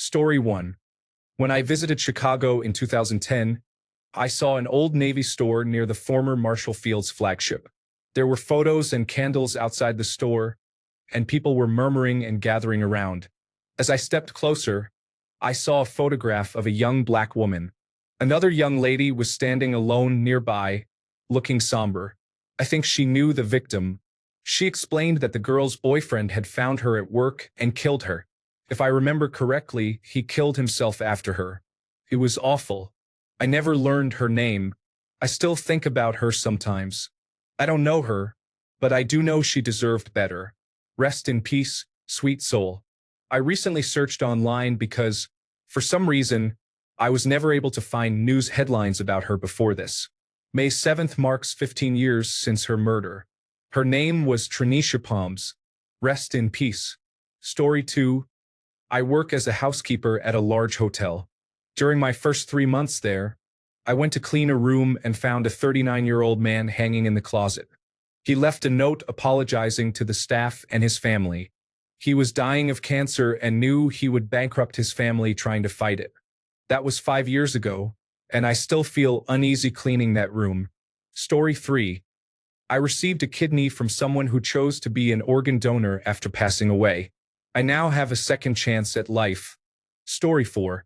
Story 1. When I visited Chicago in 2010, I saw an old Navy store near the former Marshall Field's flagship. There were photos and candles outside the store, and people were murmuring and gathering around. As I stepped closer, I saw a photograph of a young black woman. Another young lady was standing alone nearby, looking somber. I think she knew the victim. She explained that the girl's boyfriend had found her at work and killed her. If I remember correctly, he killed himself after her. It was awful. I never learned her name. I still think about her sometimes. I don't know her, but I do know she deserved better. Rest in peace, sweet soul. I recently searched online because, for some reason, I was never able to find news headlines about her before this. May 7th marks 15 years since her murder. Her name was Trenisha Palms. Rest in peace. Story 2. I work as a housekeeper at a large hotel. During my first 3 months there, I went to clean a room and found a 39-year-old man hanging in the closet. He left a note apologizing to the staff and his family. He was dying of cancer and knew he would bankrupt his family trying to fight it. That was 5 years ago, and I still feel uneasy cleaning that room. Story 3. I received a kidney from someone who chose to be an organ donor after passing away. I now have a second chance at life. Story 4.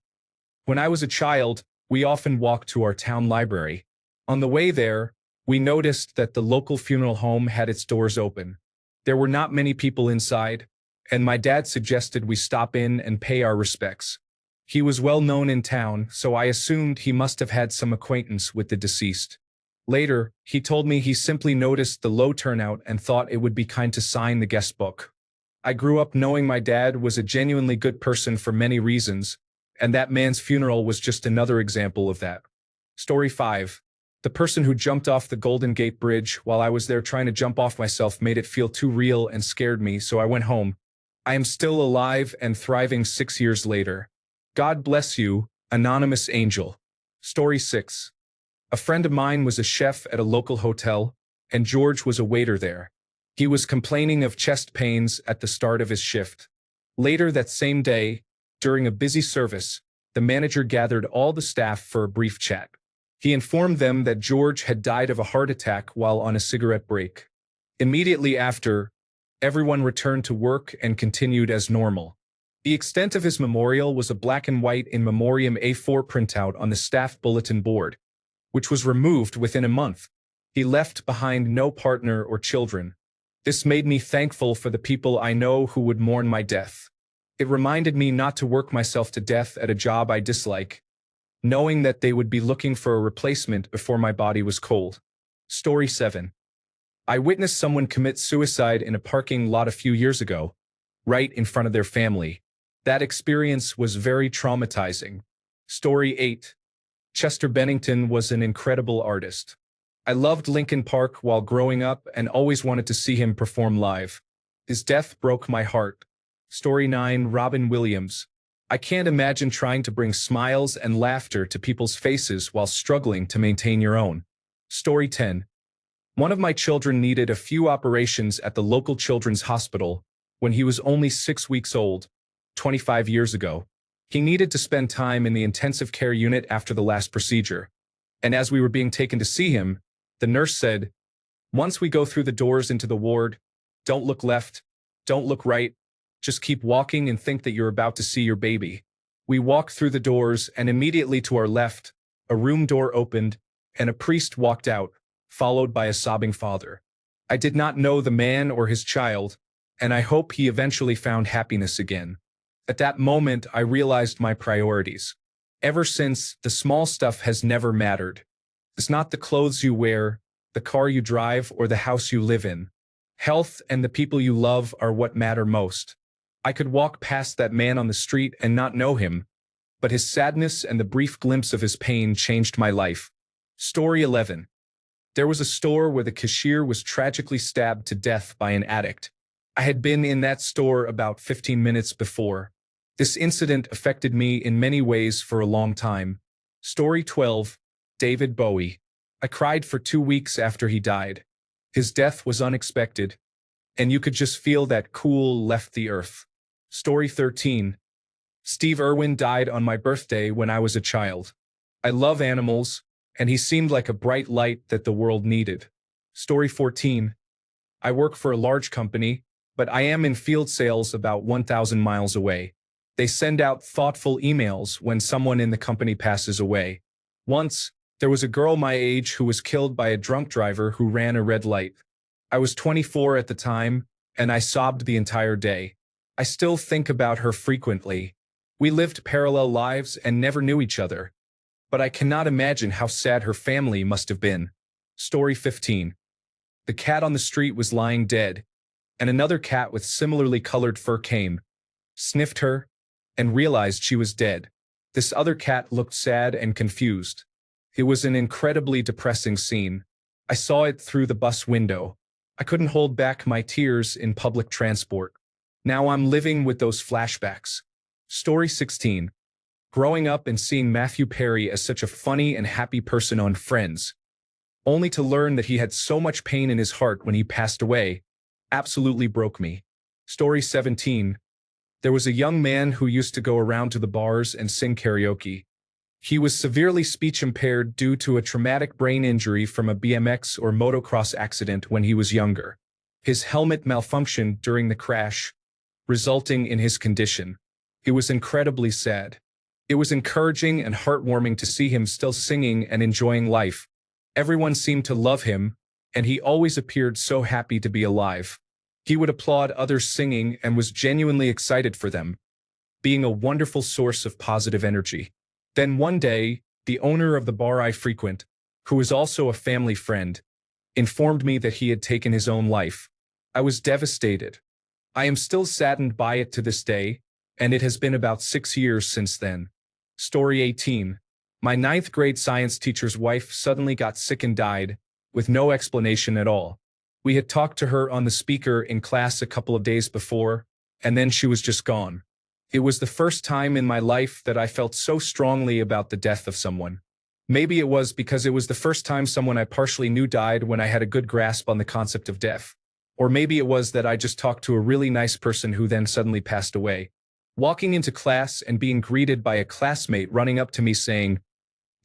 When I was a child, we often walked to our town library. On the way there, we noticed that the local funeral home had its doors open. There were not many people inside, and my dad suggested we stop in and pay our respects. He was well known in town, so I assumed he must have had some acquaintance with the deceased. Later, he told me he simply noticed the low turnout and thought it would be kind to sign the guest book. I grew up knowing my dad was a genuinely good person for many reasons, and that man's funeral was just another example of that. Story 5. The person who jumped off the Golden Gate Bridge while I was there trying to jump off myself made it feel too real and scared me, so I went home. I am still alive and thriving 6 years later. God bless you, anonymous angel. Story 6. A friend of mine was a chef at a local hotel, and George was a waiter there. He was complaining of chest pains at the start of his shift. Later that same day, during a busy service, the manager gathered all the staff for a brief chat. He informed them that George had died of a heart attack while on a cigarette break. Immediately after, everyone returned to work and continued as normal. The extent of his memorial was a black and white in memoriam A4 printout on the staff bulletin board, which was removed within a month. He left behind no partner or children. This made me thankful for the people I know who would mourn my death. It reminded me not to work myself to death at a job I dislike, knowing that they would be looking for a replacement before my body was cold. Story 7. I witnessed someone commit suicide in a parking lot a few years ago, right in front of their family. That experience was very traumatizing. Story 8. Chester Bennington was an incredible artist. I loved Linkin Park while growing up and always wanted to see him perform live. His death broke my heart. Story 9. Robin Williams. I can't imagine trying to bring smiles and laughter to people's faces while struggling to maintain your own. Story 10. One of my children needed a few operations at the local children's hospital when he was only 6 weeks old, 25 years ago. He needed to spend time in the intensive care unit after the last procedure. And as we were being taken to see him, the nurse said, "Once we go through the doors into the ward, don't look left, don't look right, just keep walking and think that you're about to see your baby." We walked through the doors and immediately to our left, a room door opened and a priest walked out, followed by a sobbing father. I did not know the man or his child, and I hope he eventually found happiness again. At that moment, I realized my priorities. Ever since, the small stuff has never mattered. It's not the clothes you wear, the car you drive, or the house you live in. Health and the people you love are what matter most. I could walk past that man on the street and not know him, but his sadness and the brief glimpse of his pain changed my life. Story 11. There was a store where the cashier was tragically stabbed to death by an addict. I had been in that store about 15 minutes before. This incident affected me in many ways for a long time. Story 12. David Bowie. I cried for 2 weeks after he died. His death was unexpected, and you could just feel that cool left the earth. Story 13. Steve Irwin died on my birthday when I was a child. I love animals, and he seemed like a bright light that the world needed. Story 14. I work for a large company, but I am in field sales about 1,000 miles away. They send out thoughtful emails when someone in the company passes away. Once, there was a girl my age who was killed by a drunk driver who ran a red light. I was 24 at the time, and I sobbed the entire day. I still think about her frequently. We lived parallel lives and never knew each other. But I cannot imagine how sad her family must have been. Story 15. The cat on the street was lying dead, and another cat with similarly colored fur came, sniffed her, and realized she was dead. This other cat looked sad and confused. It was an incredibly depressing scene. I saw it through the bus window. I couldn't hold back my tears in public transport. Now I'm living with those flashbacks. Story 16. Growing up and seeing Matthew Perry as such a funny and happy person on Friends, only to learn that he had so much pain in his heart when he passed away, absolutely broke me. Story 17. There was a young man who used to go around to the bars and sing karaoke. He was severely speech impaired due to a traumatic brain injury from a BMX or motocross accident when he was younger. His helmet malfunctioned during the crash, resulting in his condition. It was incredibly sad. It was encouraging and heartwarming to see him still singing and enjoying life. Everyone seemed to love him, and he always appeared so happy to be alive. He would applaud others singing and was genuinely excited for them, being a wonderful source of positive energy. Then one day, the owner of the bar I frequent, who is also a family friend, informed me that he had taken his own life. I was devastated. I am still saddened by it to this day, and it has been about 6 years since then. Story 18. My 9th grade science teacher's wife suddenly got sick and died, with no explanation at all. We had talked to her on the speaker in class a couple of days before, and then she was just gone. It was the first time in my life that I felt so strongly about the death of someone. Maybe it was because it was the first time someone I partially knew died when I had a good grasp on the concept of death. Or maybe it was that I just talked to a really nice person who then suddenly passed away. Walking into class and being greeted by a classmate running up to me saying,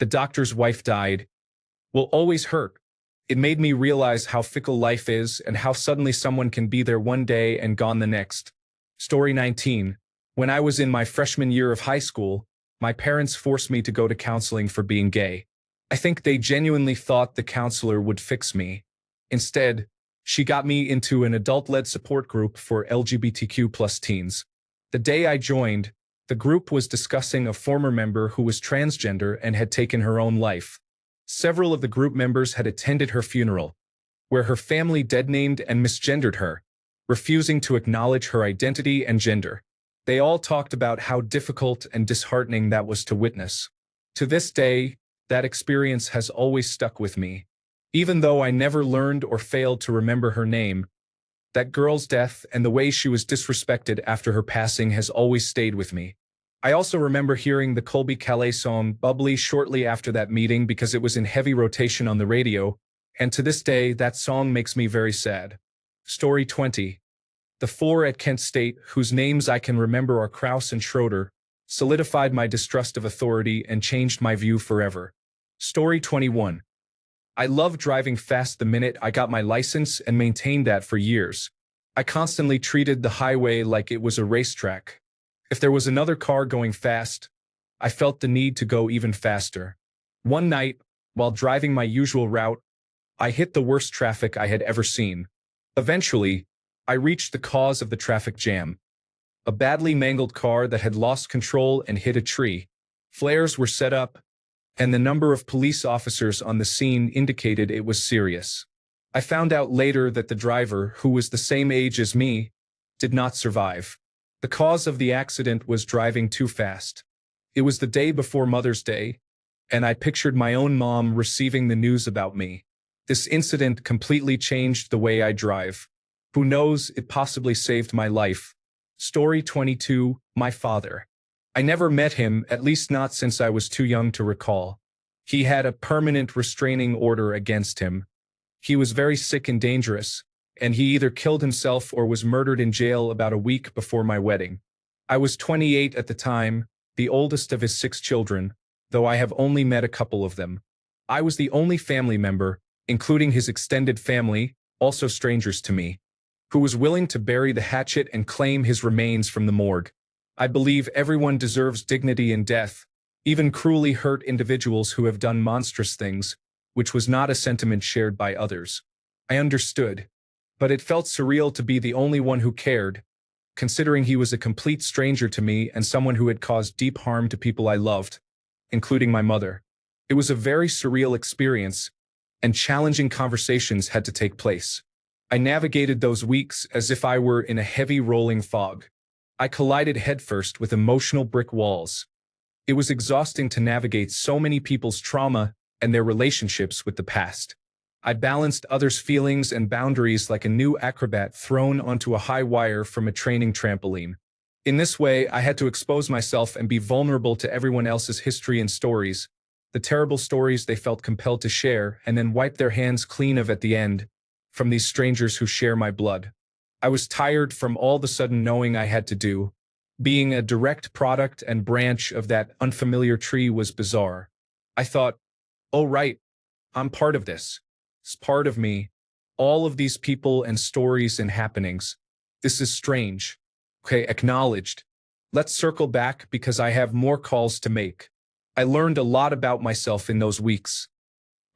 "The doctor's wife died," will always hurt. It made me realize how fickle life is and how suddenly someone can be there one day and gone the next. Story 19. When I was in my freshman year of high school, my parents forced me to go to counseling for being gay. I think they genuinely thought the counselor would fix me. Instead, she got me into an adult-led support group for LGBTQ+ teens. The day I joined, the group was discussing a former member who was transgender and had taken her own life. Several of the group members had attended her funeral, where her family deadnamed and misgendered her, refusing to acknowledge her identity and gender. They all talked about how difficult and disheartening that was to witness. To this day, that experience has always stuck with me. Even though I never learned or failed to remember her name, that girl's death and the way she was disrespected after her passing has always stayed with me. I also remember hearing the Colby Calais song Bubbly shortly after that meeting because it was in heavy rotation on the radio, and to this day that song makes me very sad. Story 20. The 4 at Kent State, whose names I can remember are Krause and Schroeder, solidified my distrust of authority and changed my view forever. Story 21. I loved driving fast the minute I got my license and maintained that for years. I constantly treated the highway like it was a racetrack. If there was another car going fast, I felt the need to go even faster. One night, while driving my usual route, I hit the worst traffic I had ever seen. Eventually, I reached the cause of the traffic jam. A badly mangled car that had lost control and hit a tree. Flares were set up, and the number of police officers on the scene indicated it was serious. I found out later that the driver, who was the same age as me, did not survive. The cause of the accident was driving too fast. It was the day before Mother's Day, and I pictured my own mom receiving the news about me. This incident completely changed the way I drive. Who knows, it possibly saved my life. Story 22. My father. I never met him, at least not since I was too young to recall. He had a permanent restraining order against him. He was very sick and dangerous, and he either killed himself or was murdered in jail about a week before my wedding. I was 28 at the time, the oldest of his 6 children, though I have only met a couple of them. I was the only family member, including his extended family, also strangers to me, who was willing to bury the hatchet and claim his remains from the morgue. I believe everyone deserves dignity in death, even cruelly hurt individuals who have done monstrous things, which was not a sentiment shared by others. I understood, but it felt surreal to be the only one who cared, considering he was a complete stranger to me and someone who had caused deep harm to people I loved, including my mother. It was a very surreal experience, and challenging conversations had to take place. I navigated those weeks as if I were in a heavy rolling fog. I collided headfirst with emotional brick walls. It was exhausting to navigate so many people's trauma and their relationships with the past. I balanced others' feelings and boundaries like a new acrobat thrown onto a high wire from a training trampoline. In this way, I had to expose myself and be vulnerable to everyone else's history and stories, the terrible stories they felt compelled to share, and then wipe their hands clean of at the end, from these strangers who share my blood. I was tired from all the sudden knowing I had to do. Being a direct product and branch of that unfamiliar tree was bizarre. I thought, oh right, I'm part of this. It's part of me. All of these people and stories and happenings. This is strange. Okay, acknowledged. Let's circle back because I have more calls to make. I learned a lot about myself in those weeks.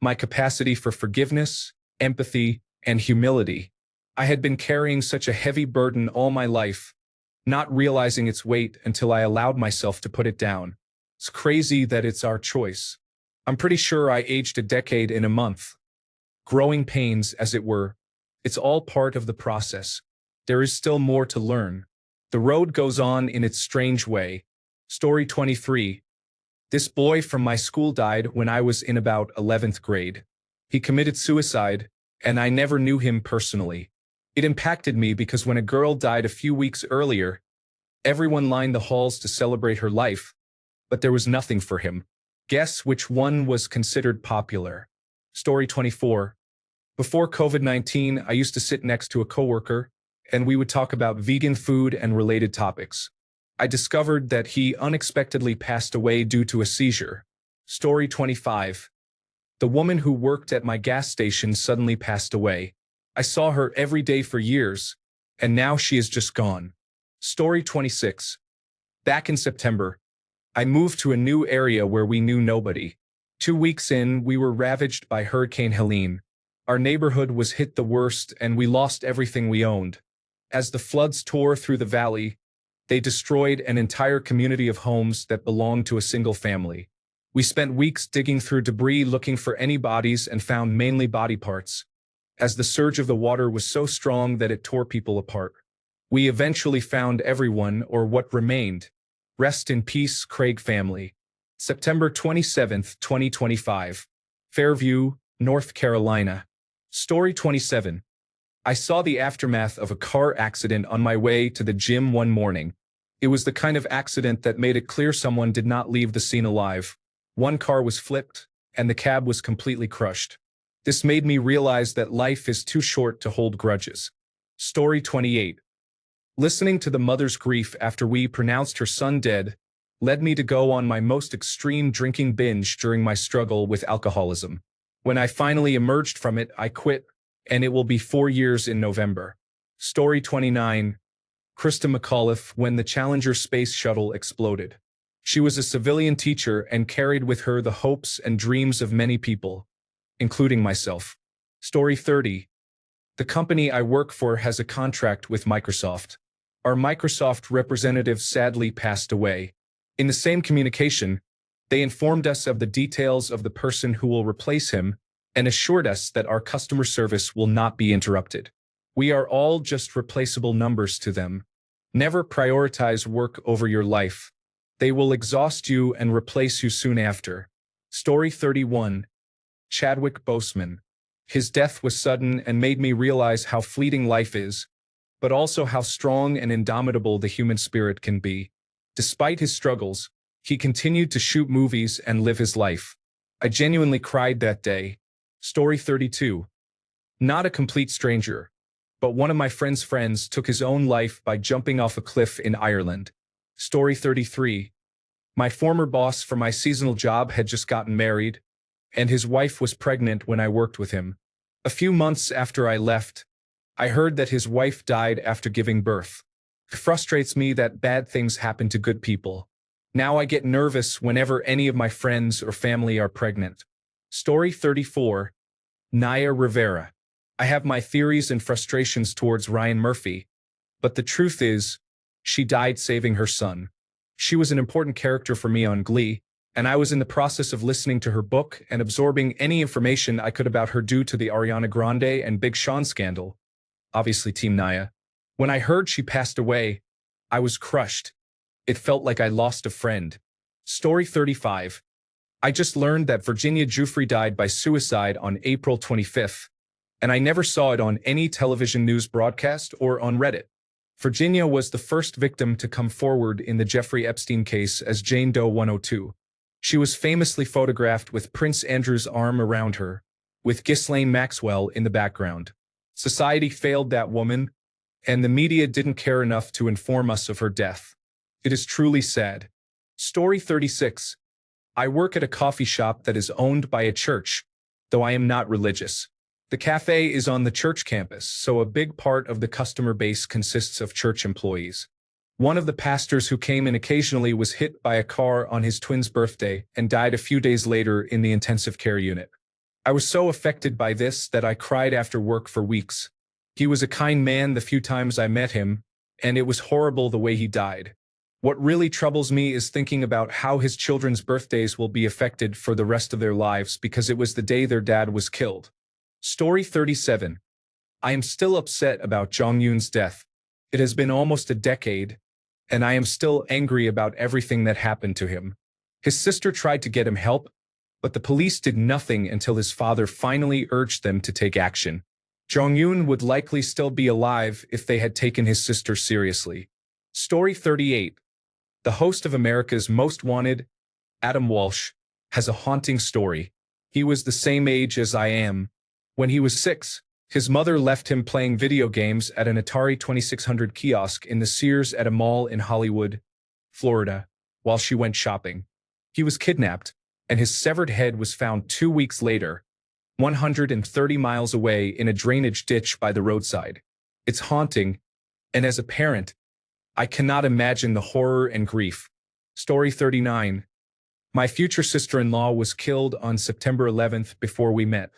My capacity for forgiveness, empathy, and humility. I had been carrying such a heavy burden all my life, not realizing its weight until I allowed myself to put it down. It's crazy that it's our choice. I'm pretty sure I aged a decade in a month. Growing pains, as it were. It's all part of the process. There is still more to learn. The road goes on in its strange way. Story 23. This boy from my school died when I was in about 11th grade. He committed suicide, and I never knew him personally. It impacted me because when a girl died a few weeks earlier, everyone lined the halls to celebrate her life, but there was nothing for him. Guess which one was considered popular? Story 24. Before COVID-19, I used to sit next to a coworker, and we would talk about vegan food and related topics. I discovered that he unexpectedly passed away due to a seizure. Story 25. The woman who worked at my gas station suddenly passed away. I saw her every day for years, and now she is just gone. Story 26. Back in September, I moved to a new area where we knew nobody. 2 weeks in, we were ravaged by Hurricane Helene. Our neighborhood was hit the worst, and we lost everything we owned. As the floods tore through the valley, they destroyed an entire community of homes that belonged to a single family. We spent weeks digging through debris looking for any bodies and found mainly body parts, as the surge of the water was so strong that it tore people apart. We eventually found everyone, or what remained. Rest in peace, Craig family. September 27, 2025. Fairview, North Carolina. Story 27. I saw the aftermath of a car accident on my way to the gym one morning. It was the kind of accident that made it clear someone did not leave the scene alive. One car was flipped, and the cab was completely crushed. This made me realize that life is too short to hold grudges. Story 28. Listening to the mother's grief after we pronounced her son dead led me to go on my most extreme drinking binge during my struggle with alcoholism. When I finally emerged from it, I quit, and it will be 4 years in November. Story 29. Krista McAuliffe when the Challenger space shuttle exploded. She was a civilian teacher and carried with her the hopes and dreams of many people, including myself. Story 30. The company I work for has a contract with Microsoft. Our Microsoft representative sadly passed away. In the same communication, they informed us of the details of the person who will replace him and assured us that our customer service will not be interrupted. We are all just replaceable numbers to them. Never prioritize work over your life. They will exhaust you and replace you soon after. Story 31. Chadwick Boseman. His death was sudden and made me realize how fleeting life is, but also how strong and indomitable the human spirit can be. Despite his struggles, he continued to shoot movies and live his life. I genuinely cried that day. Story 32. Not a complete stranger, but one of my friend's friends took his own life by jumping off a cliff in Ireland. Story 33. My former boss for my seasonal job had just gotten married, and his wife was pregnant when I worked with him. A few months after I left, I heard that his wife died after giving birth. It frustrates me that bad things happen to good people. Now I get nervous whenever any of my friends or family are pregnant. Story 34. Naya Rivera. I have my theories and frustrations towards Ryan Murphy, but the truth is, she died saving her son. She was an important character for me on Glee, and I was in the process of listening to her book and absorbing any information I could about her due to the Ariana Grande and Big Sean scandal. Obviously, Team Naya. When I heard she passed away, I was crushed. It felt like I lost a friend. Story 35. I just learned that Virginia Giuffre died by suicide on April 25th, and I never saw it on any television news broadcast or on Reddit. Virginia was the first victim to come forward in the Jeffrey Epstein case as Jane Doe 102. She was famously photographed with Prince Andrew's arm around her, with Ghislaine Maxwell in the background. Society failed that woman, and the media didn't care enough to inform us of her death. It is truly sad. Story 36. I work at a coffee shop that is owned by a church, though I am not religious. The cafe is on the church campus, so a big part of the customer base consists of church employees. One of the pastors who came in occasionally was hit by a car on his twin's birthday and died a few days later in the intensive care unit. I was so affected by this that I cried after work for weeks. He was a kind man the few times I met him, and it was horrible the way he died. What really troubles me is thinking about how his children's birthdays will be affected for the rest of their lives because it was the day their dad was killed. Story 37. I am still upset about Jong Yoon's death. It has been almost a decade, and I am still angry about everything that happened to him. His sister tried to get him help, but the police did nothing until his father finally urged them to take action. Jong Yoon would likely still be alive if they had taken his sister seriously. Story 38. The host of America's Most Wanted, Adam Walsh, has a haunting story. He was the same age as I am. When he was 6, his mother left him playing video games at an Atari 2600 kiosk in the Sears at a mall in Hollywood, Florida, while she went shopping. He was kidnapped, and his severed head was found 2 weeks later, 130 miles away in a drainage ditch by the roadside. It's haunting, and as a parent, I cannot imagine the horror and grief. Story 39. My future sister-in-law was killed on September 11th before we met.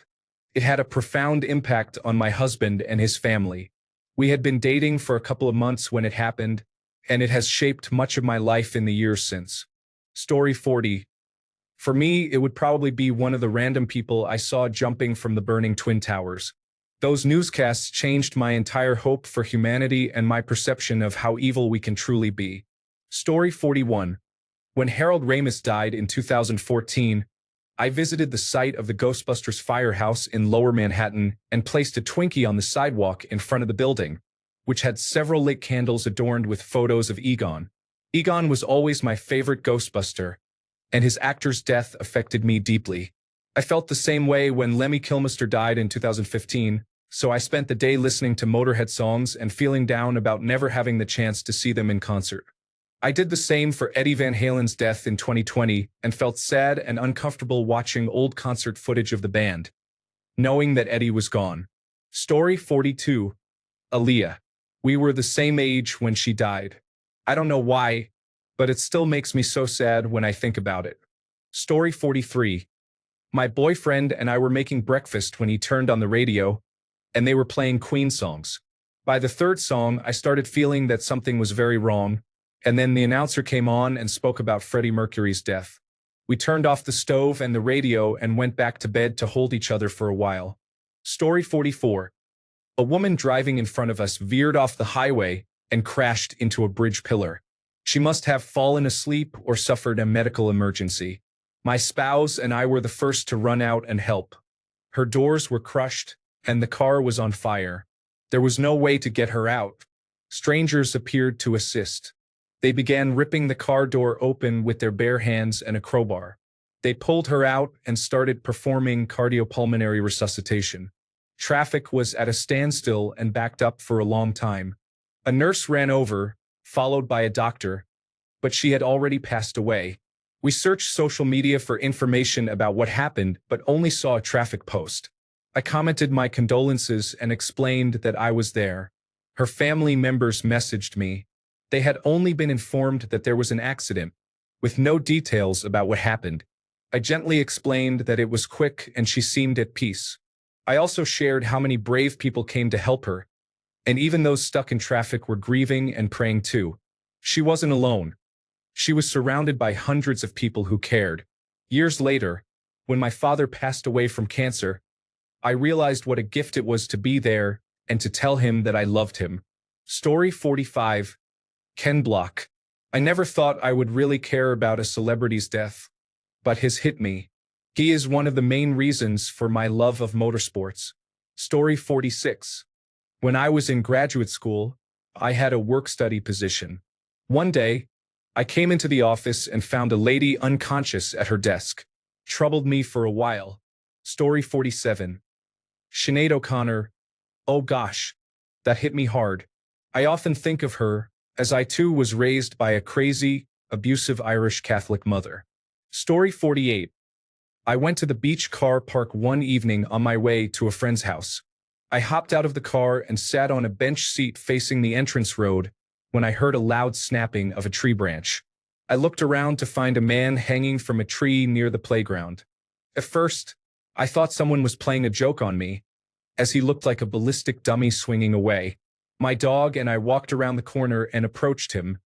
It had a profound impact on my husband and his family. We had been dating for a couple of months when it happened, and it has shaped much of my life in the years since. Story 40. For me, it would probably be one of the random people I saw jumping from the burning Twin Towers. Those newscasts changed my entire hope for humanity and my perception of how evil we can truly be. Story 41. When Harold Ramis died in 2014, I visited the site of the Ghostbusters firehouse in Lower Manhattan and placed a Twinkie on the sidewalk in front of the building, which had several lit candles adorned with photos of Egon. Egon was always my favorite Ghostbuster, and his actor's death affected me deeply. I felt the same way when Lemmy Kilmister died in 2015, so I spent the day listening to Motorhead songs and feeling down about never having the chance to see them in concert. I did the same for Eddie Van Halen's death in 2020 and felt sad and uncomfortable watching old concert footage of the band, knowing that Eddie was gone. Story 42. Aaliyah. We were the same age when she died. I don't know why, but it still makes me so sad when I think about it. Story 43. My boyfriend and I were making breakfast when he turned on the radio, and they were playing Queen songs. By the third song, I started feeling that something was very wrong, and then the announcer came on and spoke about Freddie Mercury's death. We turned off the stove and the radio and went back to bed to hold each other for a while. Story 44. A woman driving in front of us veered off the highway and crashed into a bridge pillar. She must have fallen asleep or suffered a medical emergency. My spouse and I were the first to run out and help. Her doors were crushed, and the car was on fire. There was no way to get her out. Strangers appeared to assist. They began ripping the car door open with their bare hands and a crowbar. They pulled her out and started performing cardiopulmonary resuscitation. Traffic was at a standstill and backed up for a long time. A nurse ran over, followed by a doctor, but she had already passed away. We searched social media for information about what happened, but only saw a traffic post. I commented my condolences and explained that I was there. Her family members messaged me. They had only been informed that there was an accident, with no details about what happened. I gently explained that it was quick and she seemed at peace. I also shared how many brave people came to help her, and even those stuck in traffic were grieving and praying too. She wasn't alone. She was surrounded by hundreds of people who cared. Years later, when my father passed away from cancer, I realized what a gift it was to be there and to tell him that I loved him. Story 45. Ken Block. I never thought I would really care about a celebrity's death, but his hit me. He is one of the main reasons for my love of motorsports. Story 46. When I was in graduate school, I had a work-study position. One day, I came into the office and found a lady unconscious at her desk. Troubled me for a while. Story 47. Sinead O'Connor. Oh gosh, that hit me hard. I often think of her, as I too was raised by a crazy, abusive Irish Catholic mother. Story 48. I went to the beach car park one evening on my way to a friend's house. I hopped out of the car and sat on a bench seat facing the entrance road when I heard a loud snapping of a tree branch. I looked around to find a man hanging from a tree near the playground. At first, I thought someone was playing a joke on me, as he looked like a ballistic dummy swinging away. My dog and I walked around the corner and approached him,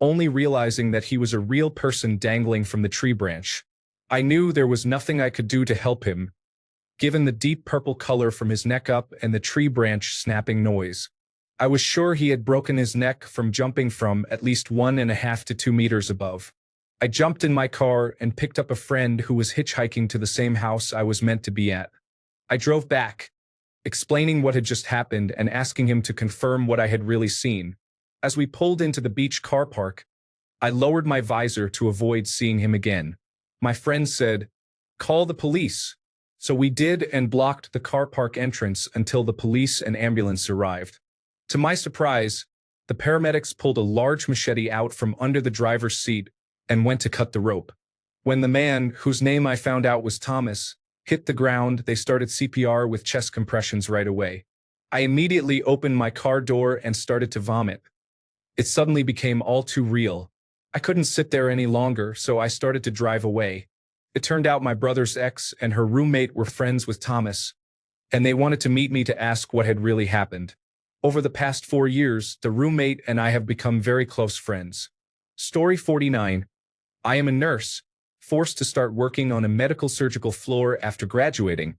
only realizing that he was a real person dangling from the tree branch. I knew there was nothing I could do to help him, given the deep purple color from his neck up and the tree branch snapping noise. I was sure he had broken his neck from jumping from at least 1.5 to 2 meters above. I jumped in my car and picked up a friend who was hitchhiking to the same house I was meant to be at. I drove back, explaining what had just happened and asking him to confirm what I had really seen. As we pulled into the beach car park, I lowered my visor to avoid seeing him again. My friend said, "Call the police." So we did and blocked the car park entrance until the police and ambulance arrived. To my surprise, the paramedics pulled a large machete out from under the driver's seat and went to cut the rope. When the man, whose name I found out was Thomas, hit the ground, they started CPR with chest compressions right away. I immediately opened my car door and started to vomit. It suddenly became all too real. I couldn't sit there any longer, so I started to drive away. It turned out my brother's ex and her roommate were friends with Thomas, and they wanted to meet me to ask what had really happened. Over the past 4 years, the roommate and I have become very close friends. Story 49. I am a nurse, forced to start working on a medical surgical floor after graduating,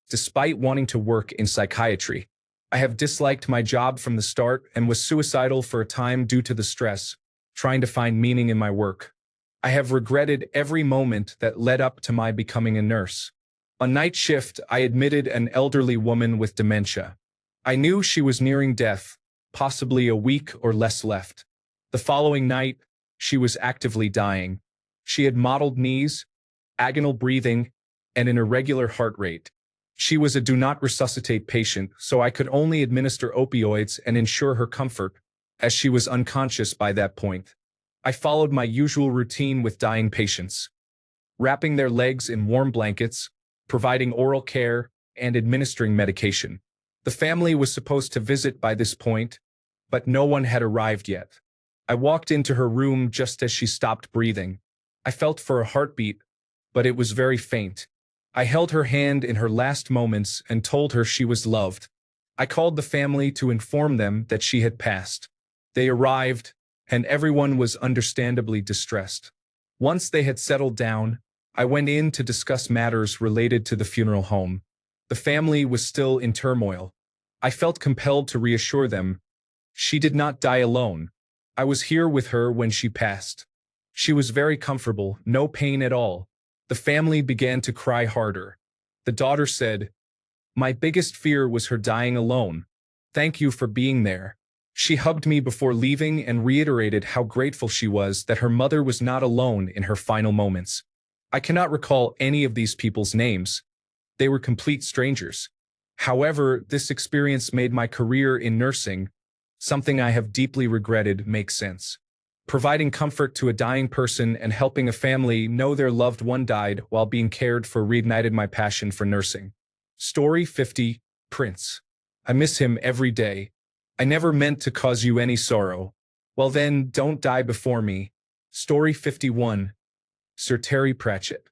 despite wanting to work in psychiatry. I have disliked my job from the start and was suicidal for a time due to the stress, trying to find meaning in my work. I have regretted every moment that led up to my becoming a nurse. On night shift, I admitted an elderly woman with dementia. I knew she was nearing death, possibly a week or less left. The following night, she was actively dying. She had mottled knees, agonal breathing, and an irregular heart rate. She was a do not resuscitate patient, so I could only administer opioids and ensure her comfort, as she was unconscious by that point. I followed my usual routine with dying patients, wrapping their legs in warm blankets, providing oral care, and administering medication. The family was supposed to visit by this point, but no one had arrived yet. I walked into her room just as she stopped breathing. I felt for a heartbeat, but it was very faint. I held her hand in her last moments and told her she was loved. I called the family to inform them that she had passed. They arrived, and everyone was understandably distressed. Once they had settled down, I went in to discuss matters related to the funeral home. The family was still in turmoil. I felt compelled to reassure them. She did not die alone. I was here with her when she passed. She was very comfortable, no pain at all. The family began to cry harder. The daughter said, "My biggest fear was her dying alone. Thank you for being there." She hugged me before leaving and reiterated how grateful she was that her mother was not alone in her final moments. I cannot recall any of these people's names. They were complete strangers. However, this experience made my career in nursing, something I have deeply regretted, make sense. providing comfort to a dying person and helping a family know their loved one died while being cared for reignited my passion for nursing. Story 50, Prince. I miss him every day. I never meant to cause you any sorrow. Well then, don't die before me. Story 51, Sir Terry Pratchett.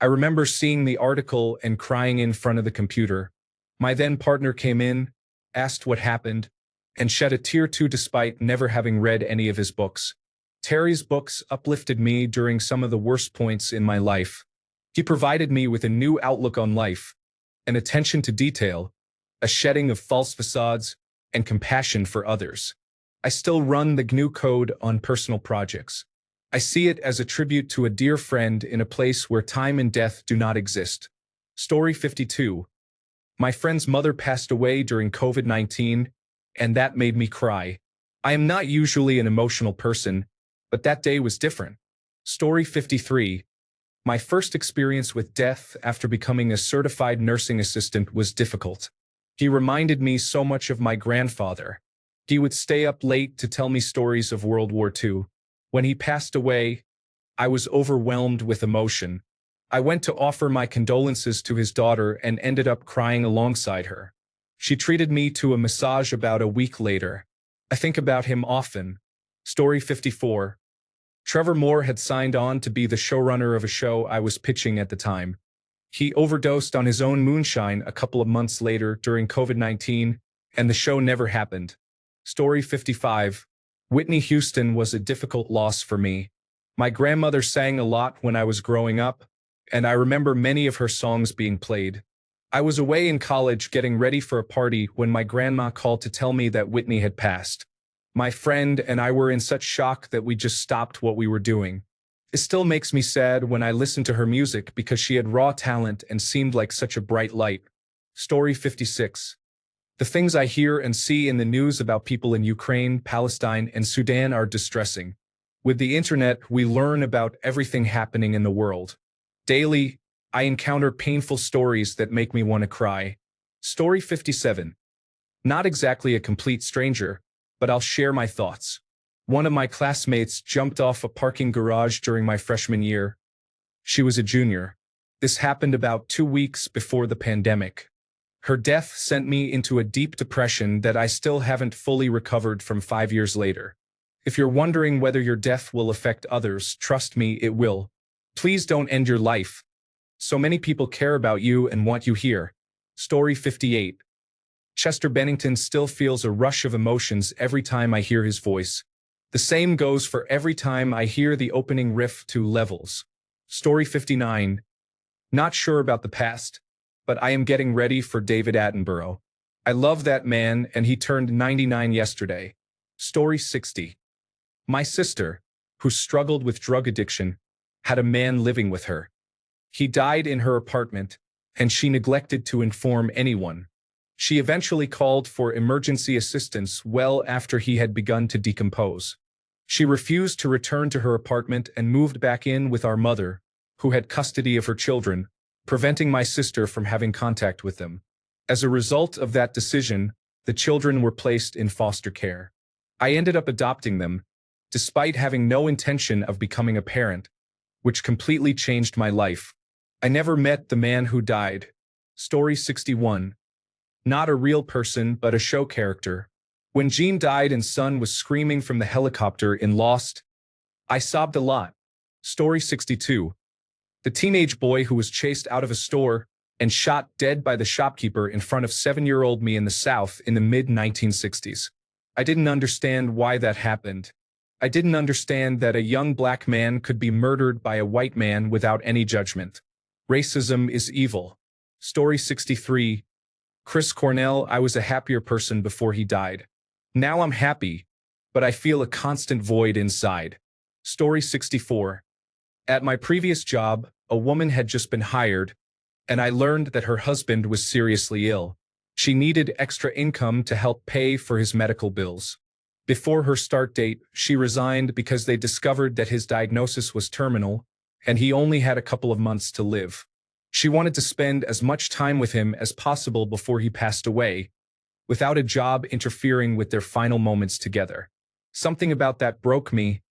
I remember seeing the article and crying in front of the computer. My then partner came in, asked what happened, and shed a tear too despite never having read any of his books. Terry's books uplifted me during some of the worst points in my life. He provided me with a new outlook on life, an attention to detail, a shedding of false facades, and compassion for others. I still run the GNU code on personal projects. I see it as a tribute to a dear friend in a place where time and death do not exist. Story 52. My friend's mother passed away during COVID-19, and that made me cry. I am not usually an emotional person, but that day was different. Story 53. My first experience with death after becoming a certified nursing assistant was difficult. He reminded me so much of my grandfather. He would stay up late to tell me stories of World War II. When he passed away, I was overwhelmed with emotion. I went to offer my condolences to his daughter and ended up crying alongside her. She treated me to a massage about a week later. I think about him often. Story 54. Trevor Moore had signed on to be the showrunner of a show I was pitching at the time. He overdosed on his own moonshine a couple of months later during COVID-19, and the show never happened. Story 55. Whitney Houston was a difficult loss for me. My grandmother sang a lot when I was growing up, and I remember many of her songs being played. I was away in college getting ready for a party when my grandma called to tell me that Whitney had passed. My friend and I were in such shock that we just stopped what we were doing. It still makes me sad when I listen to her music because she had raw talent and seemed like such a bright light. Story 56. The things I hear and see in the news about people in Ukraine, Palestine, and Sudan are distressing. With the internet, we learn about everything happening in the world. Daily, I encounter painful stories that make me want to cry. Story 57. Not exactly a complete stranger, but I'll share my thoughts. One of my classmates jumped off a parking garage during my freshman year. She was a junior. This happened about 2 weeks before the pandemic. Her death sent me into a deep depression that I still haven't fully recovered from 5 years later. If you're wondering whether your death will affect others, trust me, it will. Please don't end your life. So many people care about you and want you here. Story 58. Chester Bennington still feels a rush of emotions every time I hear his voice. The same goes for every time I hear the opening riff to Levels. Story 59. Not sure about the past, but I am getting ready for David Attenborough. I love that man and he turned 99 yesterday. Story 60. My sister, who struggled with drug addiction, had a man living with her. He died in her apartment, and she neglected to inform anyone. She eventually called for emergency assistance well after he had begun to decompose. She refused to return to her apartment and moved back in with our mother, who had custody of her children, preventing my sister from having contact with them. As a result of that decision, the children were placed in foster care. I ended up adopting them, despite having no intention of becoming a parent, which completely changed my life. I never met the man who died. Story 61. Not a real person, but a show character. When Jean died and Son was screaming from the helicopter in Lost, I sobbed a lot. Story 62. The teenage boy who was chased out of a store and shot dead by the shopkeeper in front of 7-year-old me in the South in the mid-1960s. I didn't understand why that happened. I didn't understand that a young black man could be murdered by a white man without any judgment. Racism is evil. Story 63. Chris Cornell, I was a happier person before he died. Now I'm happy, but I feel a constant void inside. Story 64. At my previous job, a woman had just been hired, and I learned that her husband was seriously ill. She needed extra income to help pay for his medical bills. Before her start date, she resigned because they discovered that his diagnosis was terminal, and he only had a couple of months to live. She wanted to spend as much time with him as possible before he passed away, without a job interfering with their final moments together. Something about that broke me,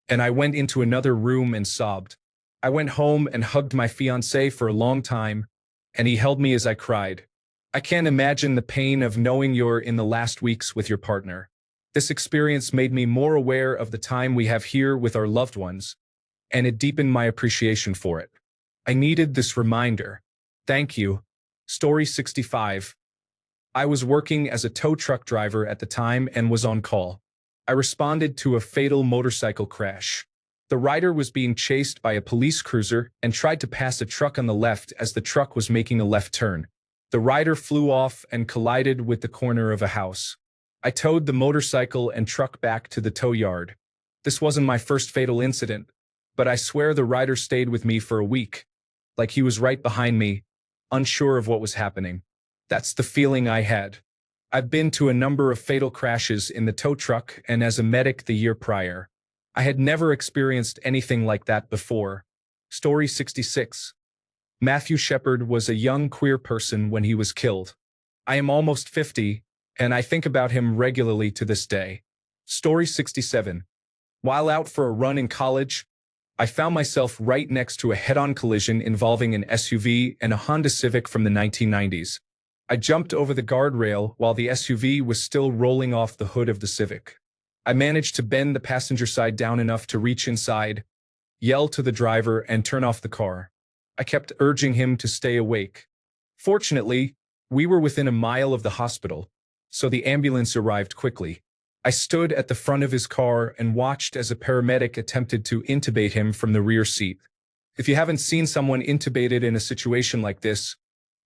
and I went into another room and sobbed. I went home and hugged my fiancé for a long time, and he held me as I cried. I can't imagine the pain of knowing you're in the last weeks with your partner. This experience made me more aware of the time we have here with our loved ones, and it deepened my appreciation for it. I needed this reminder. Thank you. Story 65. I was working as a tow truck driver at the time and was on call. I responded to a fatal motorcycle crash. The rider was being chased by a police cruiser and tried to pass a truck on the left as the truck was making a left turn. The rider flew off and collided with the corner of a house. I towed the motorcycle and truck back to the tow yard. This wasn't my first fatal incident, but I swear the rider stayed with me for a week, like he was right behind me, unsure of what was happening. That's the feeling I had. I've been to a number of fatal crashes in the tow truck and as a medic the year prior. I had never experienced anything like that before. Story 66. Matthew Shepard was a young queer person when he was killed. I am almost 50, and I think about him regularly to this day. Story 67. While out for a run in college, I found myself right next to a head-on collision involving an SUV and a Honda Civic from the 1990s. I jumped over the guardrail while the SUV was still rolling off the hood of the Civic. I managed to bend the passenger side down enough to reach inside, yell to the driver, and turn off the car. I kept urging him to stay awake. Fortunately, we were within a mile of the hospital, so the ambulance arrived quickly. I stood at the front of his car and watched as a paramedic attempted to intubate him from the rear seat. If you haven't seen someone intubated in a situation like this,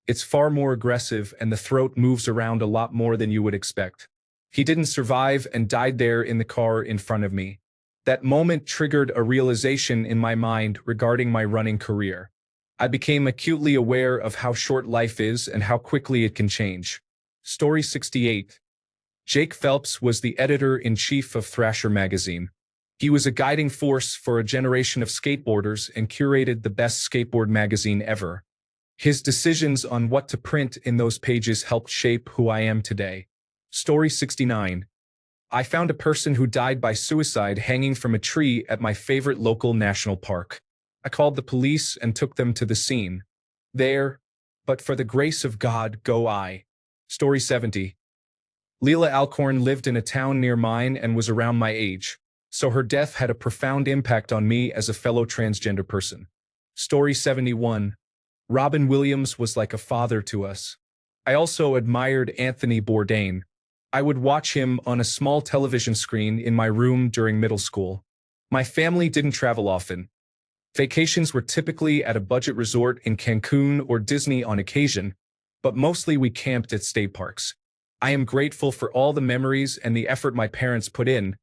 it's far more aggressive and the throat moves around a lot more than you would expect. He didn't survive and died there in the car in front of me. That moment triggered a realization in my mind regarding my running career. I became acutely aware of how short life is and how quickly it can change. Story 68. Jake Phelps was the editor-in-chief of Thrasher magazine. He was a guiding force for a generation of skateboarders and curated the best skateboard magazine ever. His decisions on what to print in those pages helped shape who I am today. Story 69. I found a person who died by suicide hanging from a tree at my favorite local national park. I called the police and took them to the scene. There, but for the grace of God, go I. Story 70. Leela Alcorn lived in a town near mine and was around my age, so her death had a profound impact on me as a fellow transgender person. Story 71. Robin Williams was like a father to us. I also admired Anthony Bourdain. I would watch him on a small television screen in my room during middle school. My family didn't travel often. Vacations were typically at a budget resort in Cancun or Disney on occasion, but mostly we camped at state parks. I am grateful for all the memories and the effort my parents put in,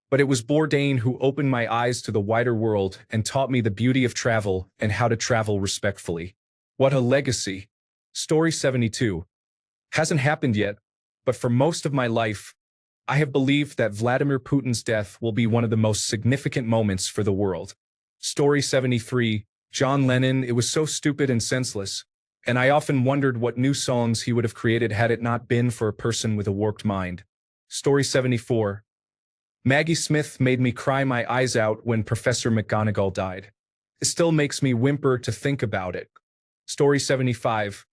but it was Bourdain who opened my eyes to the wider world and taught me the beauty of travel and how to travel respectfully. What a legacy. Story 72. Hasn't happened yet, but for most of my life, I have believed that Vladimir Putin's death will be one of the most significant moments for the world. Story 73. John Lennon, it was so stupid and senseless, and I often wondered what new songs he would have created had it not been for a person with a warped mind. Story 74. Maggie Smith made me cry my eyes out when Professor McGonagall died. It still makes me whimper to think about it. Story 75.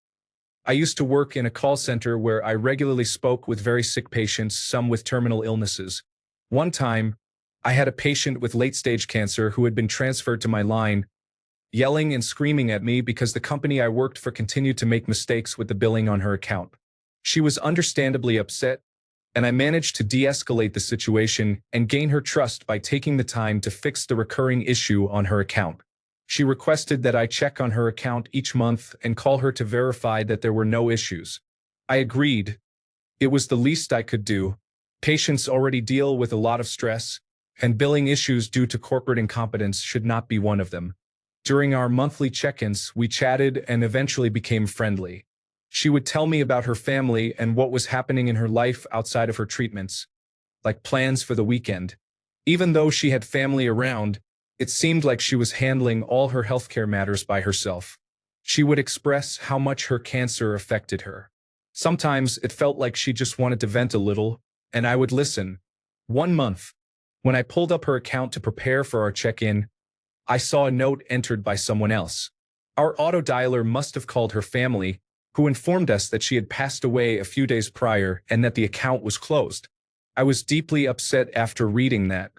I used to work in a call center where I regularly spoke with very sick patients, some with terminal illnesses. One time, I had a patient with late-stage cancer who had been transferred to my line, yelling and screaming at me because the company I worked for continued to make mistakes with the billing on her account. She was understandably upset, and I managed to de-escalate the situation and gain her trust by taking the time to fix the recurring issue on her account. She requested that I check on her account each month and call her to verify that there were no issues. I agreed. It was the least I could do. Patients already deal with a lot of stress, and billing issues due to corporate incompetence should not be one of them. During our monthly check-ins, we chatted and eventually became friendly. She would tell me about her family and what was happening in her life outside of her treatments, like plans for the weekend. Even though she had family around, it seemed like she was handling all her healthcare matters by herself. She would express how much her cancer affected her. Sometimes it felt like she just wanted to vent a little, and I would listen. One month, When I pulled up her account to prepare for our check-in, I saw a note entered by someone else. Our auto dialer must have called her family, who informed us that she had passed away a few days prior and that the account was closed. I was deeply upset after reading that.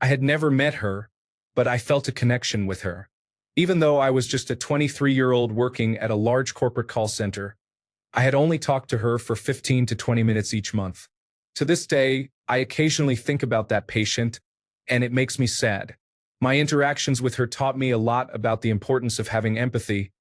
I had never met her, but I felt a connection with her. Even though I was just a 23-year-old working at a large corporate call center, I had only talked to her for 15 to 20 minutes each month. To this day, I occasionally think about that patient, and it makes me sad. My interactions with her taught me a lot about the importance of having empathy,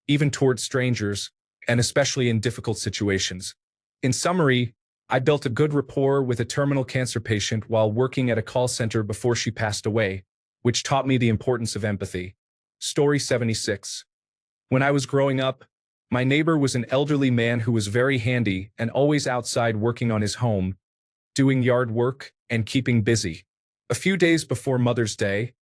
even towards strangers, and especially in difficult situations. In summary, I built a good rapport with a terminal cancer patient while working at a call center before she passed away, which taught me the importance of empathy. Story 76. When I was growing up, my neighbor was an elderly man who was very handy and always outside working on his home, doing yard work and keeping busy. A few days before Mother's Day,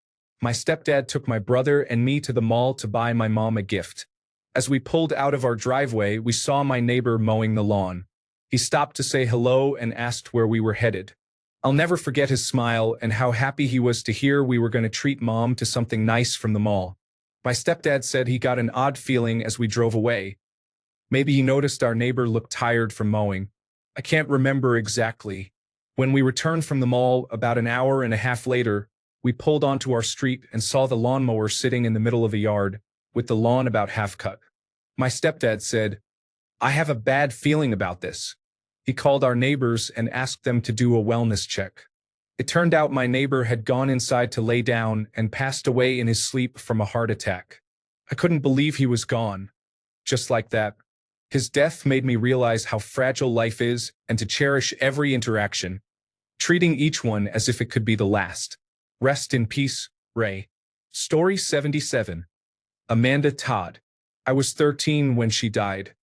my stepdad took my brother and me to the mall to buy my mom a gift. As we pulled out of our driveway, we saw my neighbor mowing the lawn. He stopped to say hello and asked where we were headed. I'll never forget his smile and how happy he was to hear we were going to treat Mom to something nice from the mall. My stepdad said he got an odd feeling as we drove away. Maybe he noticed our neighbor looked tired from mowing. I can't remember exactly. When we returned from the mall about an hour and a half later, we pulled onto our street and saw the lawnmower sitting in the middle of a yard, with the lawn about half cut. My stepdad said, "I have a bad feeling about this." He called our neighbors and asked them to do a wellness check. It turned out my neighbor had gone inside to lay down and passed away in his sleep from a heart attack. I couldn't believe he was gone. Just like that. His death made me realize how fragile life is and to cherish every interaction, treating each one as if it could be the last. Rest in peace, Ray. Story 77. Amanda Todd. I was 13 when she died.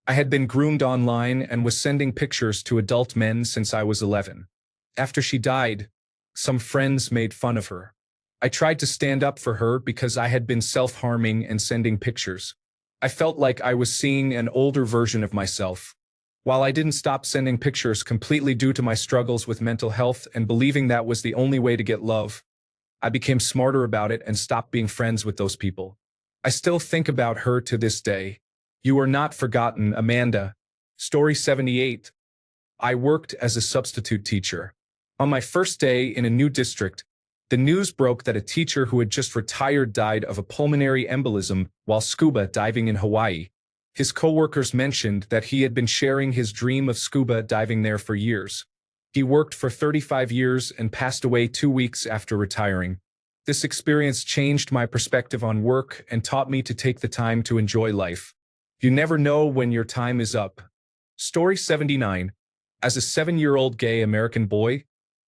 I had been groomed online and was sending pictures to adult men since I was 11. After she died, some friends made fun of her. I tried to stand up for her because I had been self-harming and sending pictures. I felt like I was seeing an older version of myself. While I didn't stop sending pictures completely due to my struggles with mental health and believing that was the only way to get love, I became smarter about it and stopped being friends with those people. I still think about her to this day. You are not forgotten, Amanda. Story 78. I worked as a substitute teacher. On my first day in a new district, the news broke that a teacher who had just retired died of a pulmonary embolism while scuba diving in Hawaii. His coworkers mentioned that he had been sharing his dream of scuba diving there for years. He worked for 35 years and passed away 2 weeks after retiring. This experience changed my perspective on work and taught me to take the time to enjoy life. You never know when your time is up. Story 79. As a 7-year-old gay American boy,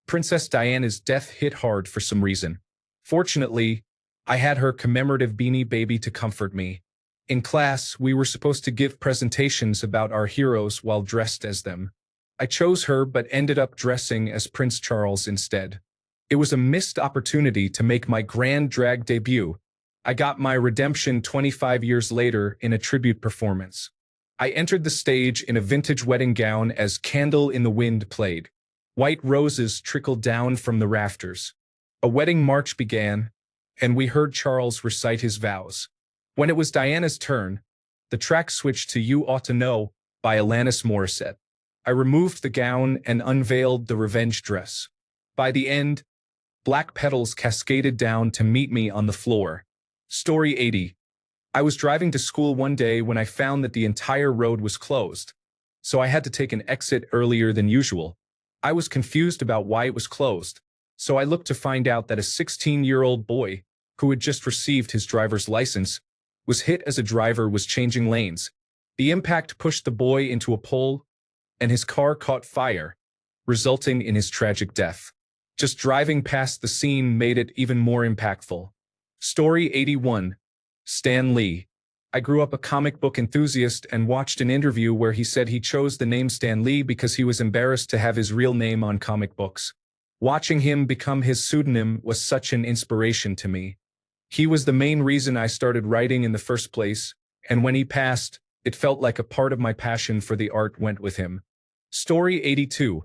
Princess Diana's death hit hard for some reason. Fortunately, I had her commemorative beanie baby to comfort me. In class, we were supposed to give presentations about our heroes while dressed as them. I chose her but ended up dressing as Prince Charles instead. It was a missed opportunity to make my grand drag debut. I got my redemption 25 years later in a tribute performance. I entered the stage in a vintage wedding gown as Candle in the Wind played. White roses trickled down from the rafters. A wedding march began, and we heard Charles recite his vows. When it was Diana's turn, the track switched to You Ought to Know by Alanis Morissette. I removed the gown and unveiled the revenge dress. By the end, black petals cascaded down to meet me on the floor. Story 80. I was driving to school one day when I found that the entire road was closed, so I had to take an exit earlier than usual. I was confused about why it was closed, so I looked to find out that a 16-year-old boy, who had just received his driver's license, was hit as a driver was changing lanes. The impact pushed the boy into a pole, and his car caught fire, resulting in his tragic death. Just driving past the scene made it even more impactful. Story 81. Stan Lee. I grew up a comic book enthusiast and watched an interview where he said he chose the name Stan Lee because he was embarrassed to have his real name on comic books. Watching him become his pseudonym was such an inspiration to me. He was the main reason I started writing in the first place, and when he passed, it felt like a part of my passion for the art went with him. Story 82.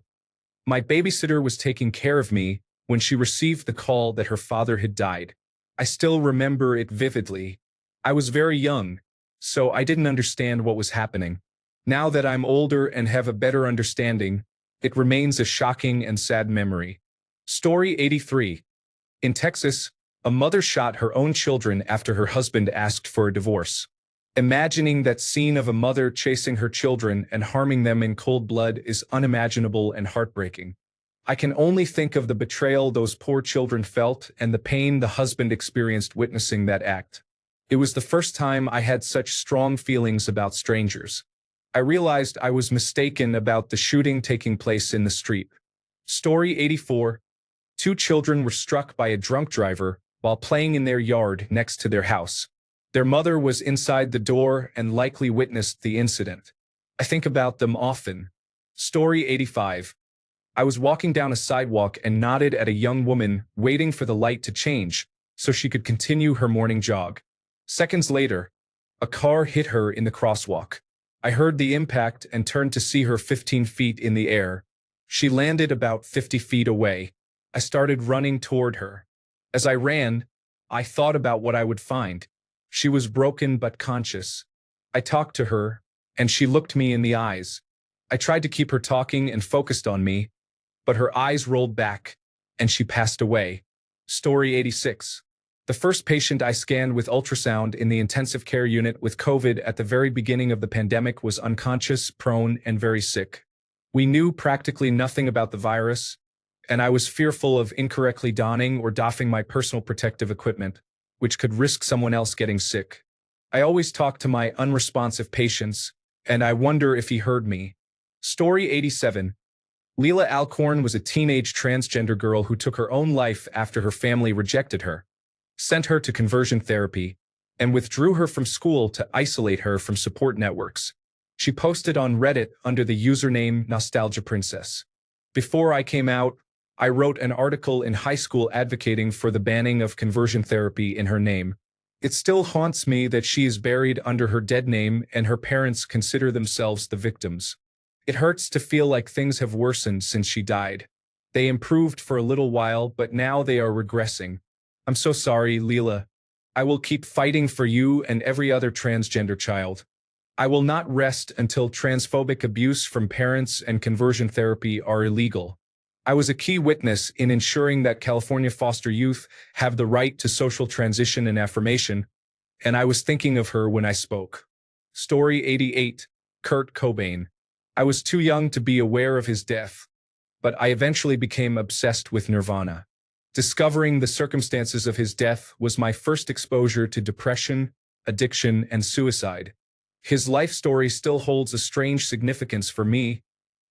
My babysitter was taking care of me when she received the call that her father had died. I still remember it vividly. I was very young, so I didn't understand what was happening. Now that I'm older and have a better understanding, it remains a shocking and sad memory. Story 83. In Texas, a mother shot her own children after her husband asked for a divorce. Imagining that scene of a mother chasing her children and harming them in cold blood is unimaginable and heartbreaking. I can only think of the betrayal those poor children felt and the pain the husband experienced witnessing that act. It was the first time I had such strong feelings about strangers. I realized I was mistaken about the shooting taking place in the street. Story 84. Two children were struck by a drunk driver while playing in their yard next to their house. Their mother was inside the door and likely witnessed the incident. I think about them often. Story 85. I was walking down a sidewalk and nodded at a young woman waiting for the light to change so she could continue her morning jog. Seconds later, a car hit her in the crosswalk. I heard the impact and turned to see her 15 feet in the air. She landed about 50 feet away. I started running toward her. As I ran, I thought about what I would find. She was broken but conscious. I talked to her, and she looked me in the eyes. I tried to keep her talking and focused on me, but her eyes rolled back, and she passed away. Story 86. The first patient I scanned with ultrasound in the intensive care unit with COVID at the very beginning of the pandemic was unconscious, prone, and very sick. We knew practically nothing about the virus, and I was fearful of incorrectly donning or doffing my personal protective equipment, which could risk someone else getting sick. I always talk to my unresponsive patients, and I wonder if he heard me. Story 87. Leela Alcorn was a teenage transgender girl who took her own life after her family rejected her, sent her to conversion therapy, and withdrew her from school to isolate her from support networks. She posted on Reddit under the username Nostalgia Princess. Before I came out, I wrote an article in high school advocating for the banning of conversion therapy in her name. It still haunts me that she is buried under her dead name and her parents consider themselves the victims. It hurts to feel like things have worsened since she died. They improved for a little while, but now they are regressing. I'm so sorry, Leela. I will keep fighting for you and every other transgender child. I will not rest until transphobic abuse from parents and conversion therapy are illegal. I was a key witness in ensuring that California foster youth have the right to social transition and affirmation, and I was thinking of her when I spoke. Story 88. Kurt Cobain. I was too young to be aware of his death, but I eventually became obsessed with Nirvana. Discovering the circumstances of his death was my first exposure to depression, addiction, and suicide. His life story still holds a strange significance for me,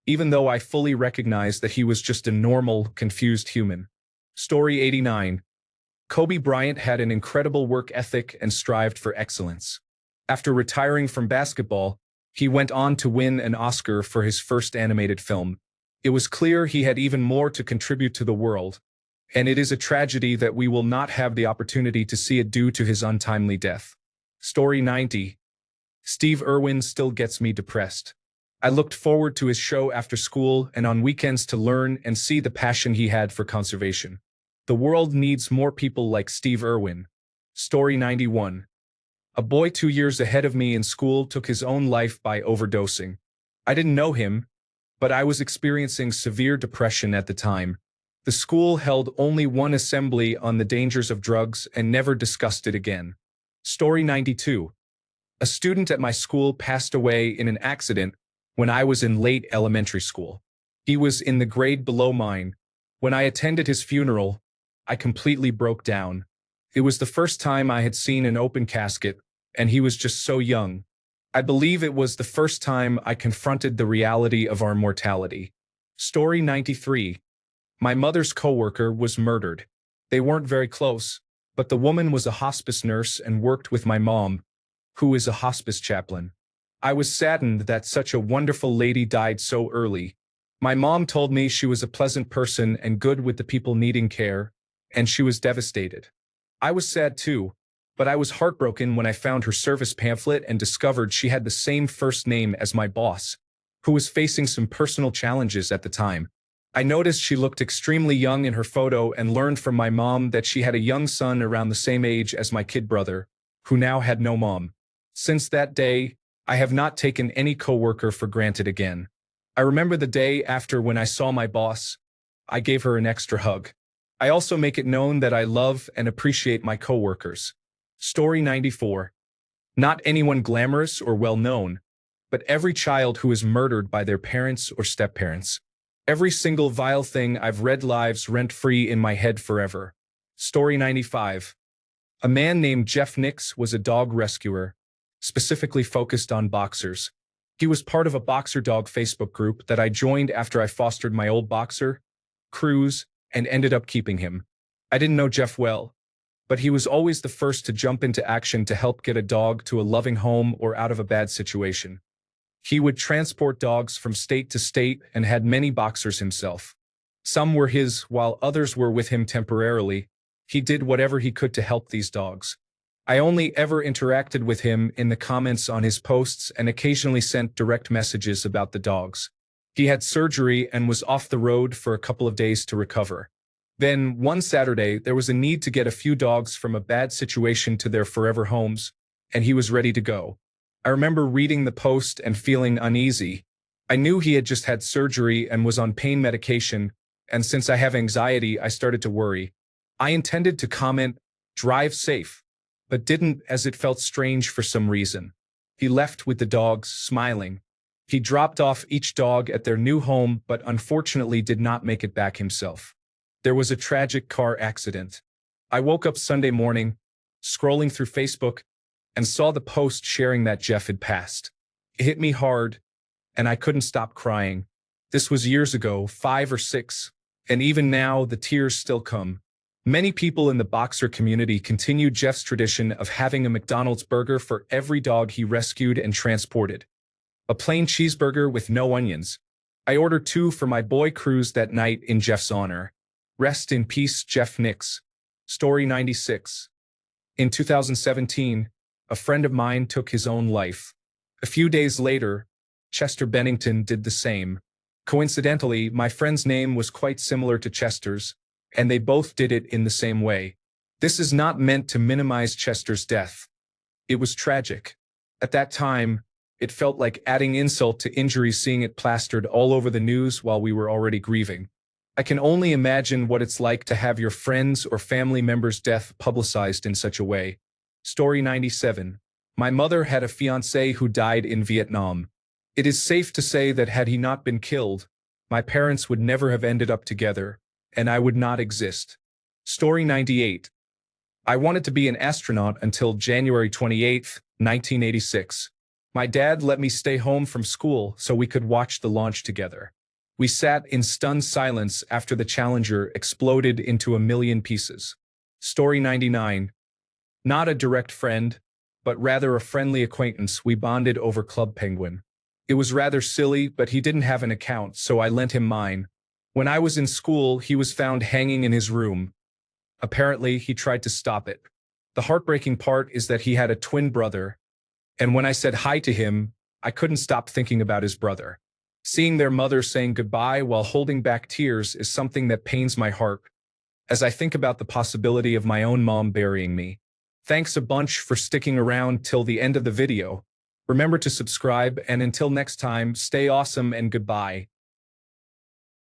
even though I fully recognize that he was just a normal, confused human. Story 89. Kobe Bryant had an incredible work ethic and strived for excellence. After retiring from basketball, he went on to win an Oscar for his first animated film. It was clear he had even more to contribute to the world, and it is a tragedy that we will not have the opportunity to see it due to his untimely death. Story 90. Steve Irwin still gets me depressed. I looked forward to his show after school and on weekends to learn and see the passion he had for conservation. The world needs more people like Steve Irwin. Story 91. A boy 2 years ahead of me in school took his own life by overdosing. I didn't know him, but I was experiencing severe depression at the time. The school held only one assembly on the dangers of drugs and never discussed it again. Story 92. A student at my school passed away in an accident when I was in late elementary school. He was in the grade below mine. When I attended his funeral, I completely broke down. It was the first time I had seen an open casket, and he was just so young. I believe it was the first time I confronted the reality of our mortality. Story 93. My mother's coworker was murdered. They weren't very close, but the woman was a hospice nurse and worked with my mom, who is a hospice chaplain. I was saddened that such a wonderful lady died so early. My mom told me she was a pleasant person and good with the people needing care, and she was devastated. I was sad too, but I was heartbroken when I found her service pamphlet and discovered she had the same first name as my boss, who was facing some personal challenges at the time. I noticed she looked extremely young in her photo and learned from my mom that she had a young son around the same age as my kid brother, who now had no mom. Since that day, I have not taken any coworker for granted again. I remember the day after when I saw my boss, I gave her an extra hug. I also make it known that I love and appreciate my coworkers. Story 94. Not anyone glamorous or well-known, but every child who is murdered by their parents or step-parents. Every single vile thing I've read lives rent-free in my head forever. Story 95. A man named Jeff Nix was a dog rescuer, specifically focused on boxers. He was part of a boxer dog Facebook group that I joined after I fostered my old boxer, Cruz, and ended up keeping him. I didn't know Jeff well, but he was always the first to jump into action to help get a dog to a loving home or out of a bad situation. He would transport dogs from state to state and had many boxers himself. Some were his, while others were with him temporarily. He did whatever he could to help these dogs. I only ever interacted with him in the comments on his posts and occasionally sent direct messages about the dogs. He had surgery and was off the road for a couple of days to recover. Then, one Saturday, there was a need to get a few dogs from a bad situation to their forever homes, and he was ready to go. I remember reading the post and feeling uneasy. I knew he had just had surgery and was on pain medication, and since I have anxiety, I started to worry. I intended to comment, "Drive safe," but didn't, as it felt strange for some reason. He left with the dogs, smiling. He dropped off each dog at their new home, but unfortunately did not make it back himself. There was a tragic car accident. I woke up Sunday morning, scrolling through Facebook, and saw the post sharing that Jeff had passed. It hit me hard, and I couldn't stop crying. This was years ago, 5 or 6, and even now the tears still come. Many people in the boxer community continue Jeff's tradition of having a McDonald's burger for every dog he rescued and transported. A plain cheeseburger with no onions. I ordered 2 for my boy Cruz that night in Jeff's honor. Rest in peace, Jeff Nix. Story 96. In 2017, a friend of mine took his own life. A few days later, Chester Bennington did the same. Coincidentally, my friend's name was quite similar to Chester's, and they both did it in the same way. This is not meant to minimize Chester's death. It was tragic. At that time, it felt like adding insult to injury seeing it plastered all over the news while we were already grieving. I can only imagine what it's like to have your friends or family member's death publicized in such a way. Story 97. My mother had a fiancé who died in Vietnam. It is safe to say that had he not been killed, my parents would never have ended up together, and I would not exist. Story 98. I wanted to be an astronaut until January 28, 1986. My dad let me stay home from school so we could watch the launch together. We sat in stunned silence after the Challenger exploded into a million pieces. Story 99. Not a direct friend, but rather a friendly acquaintance, we bonded over Club Penguin. It was rather silly, but he didn't have an account, so I lent him mine. When I was in school, he was found hanging in his room. Apparently, he tried to stop it. The heartbreaking part is that he had a twin brother, and when I said hi to him, I couldn't stop thinking about his brother. Seeing their mother saying goodbye while holding back tears is something that pains my heart, as I think about the possibility of my own mom burying me. Thanks a bunch for sticking around till the end of the video. Remember to subscribe, and until next time, stay awesome and goodbye.